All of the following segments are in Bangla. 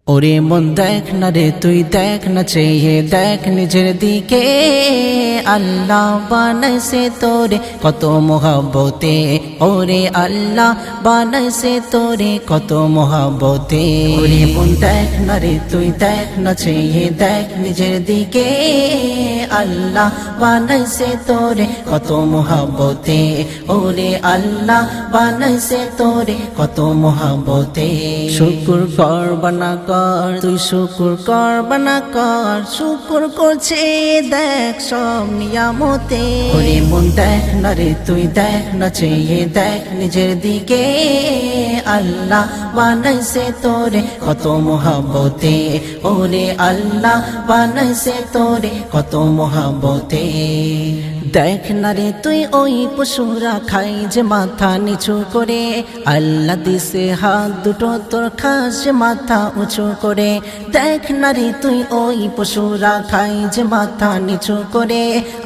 ওরে মন দেখ না রে তুই দেখ না চেয়ে দেখ নিজের দিকে আল্লাহ বানাইছে তোরে কত মোহাব্বতে ওরে আল্লাহ বানাইছে তোরে কত মোহাব্বতে ওরে মন দেখ না রে তুই দেখ না চেয়ে দেখ নিজের দিকে আল্লাহ বানাইছে তোরে কত মোহাব্বতে ওরে আল্লাহ বানাইছে তোরে কত মোহাব্বতে শুকর কর বানা তুই শুকুর কর বানা কর শুকুর করছে দেখ সব নিয়ামতে ওরে মন দেখ না রে তুই দেখ না চেয়ে দেখ নিজের দিকে আল্লাহ বানাইছে তোরে কত মোহাব্বতে ওরে আল্লাহ বানাইছে তোরে কত মোহাব্বতে দেখ না রে তুই ওই পশুরা খাই যে মাথা নিচু করে আল্লাহ দিছে হাত দুটো তোর খাস যে মাথা উঁচু করে দেখ না রে তুই ওই পশুরা খাই যে মাথা নিচু করে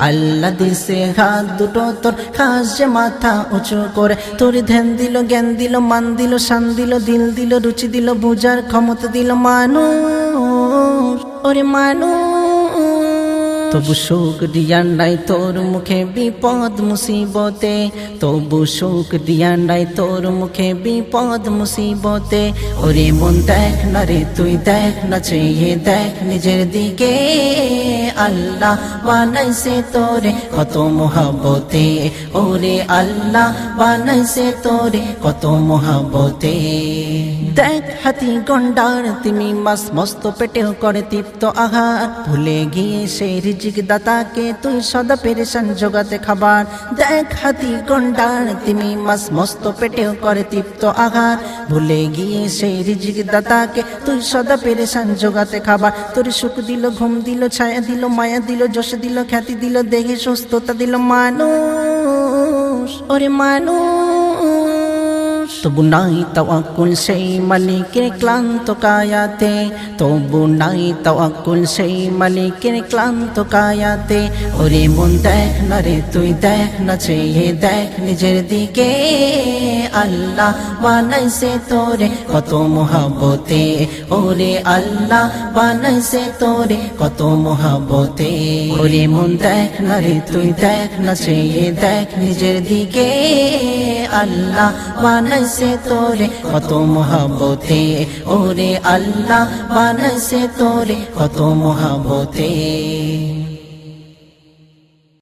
আল্লাহ দিছে হাত দুটো তোর খাস যে মাথা উঁচু করে তোর ধ্যান দিল জ্ঞান দিল মান দিল শান দিল দিল দিল রুচি দিল বুঝার ক্ষমতা দিল মানুষ ওরে মানুষ তবু সুখ দিয়া নাই তোর মুখে বিপদ মুসিবতে তবু সুখ দিয়া নাই তোর মুখে বিপদ মুসিবতে ওরে মন দেখ না রে তুই দেখ না চেয়ে দেখ নিজের দিকে আল্লাহ বানাইছে তোরে কত মোহাব্বতে ওরে আল্লাহ বানাইছে তোরে কত মোহাব্বতে দেখ হাতি গন্ডার তিমি মাস মস্ত পেটেও করে তৃপ্ত আহার ভুলে গিয়ে সেই রিজিক দাতাকে তুই সদা পেরেশান জোগাতে খাবার দেখ হাতি গন্ডার তিমি মাস মস্ত পেটেও করে তৃপ্ত আহার ভুলে গিয়ে সেই রিজিক দাতাকে তুই সদা পেরেশান জোগাতে খাবার তোর সুখ দিল ঘুম দিল ছায়া দিল মায়া দিল যশ দিল খ্যাতি দিল দেহে সুস্থতা দিল মানুষ ওরে মানুষ তবু নাই তাওয়াক্কুল সেই মালিকের ক্লান্ত কায়াতে তবু নাই তাওয়াক্কুল সেই মালিকের ক্লান্ত কায়াতে ওরে মন দেখ না রে তুই দেখ না চেয়ে দেখ নিজের দিকে আল্লাহ বানাইছে তোরে কত মোহাব্বতে ওরে আল্লাহ বানাইছে তোরে কত মোহাব্বতে ওরে মন দেখ না রে তুই দেখ না চেয়ে দেখ নিজের দিকে আল্লাহ বানাইছে তোরে কত মোহাব্বতে ওরে আল্লাহ বানাইছে তোরে কত মোহাব্বতে।